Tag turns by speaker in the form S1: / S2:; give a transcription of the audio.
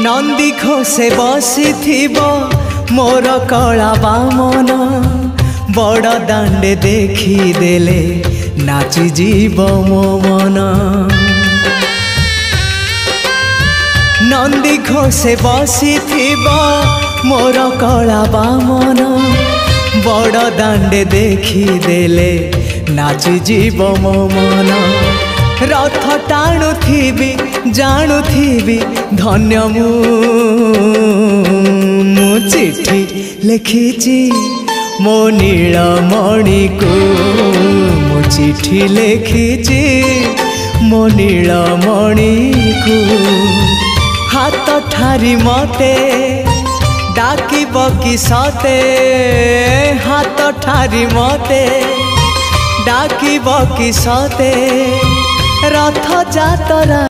S1: नंदी घोषे बसी मोर कला बामन बड़ दांडे देखी देले नाची जीव मो मन। नंदी घोषे बसी मोर कला बामन बड़ दांडे देखी देले नाची जीव मो मन। रथ टाणुथिबी जाणुथिबी धन्य मु चिट्ठी लिखिची मो नीलमणि को मु चिट्ठी लिखिची मो नीलमणि को। हाथ ठारी मते डाकिब कि सते हाथ ठारी मते डाकिब कि सते रथ जातरा।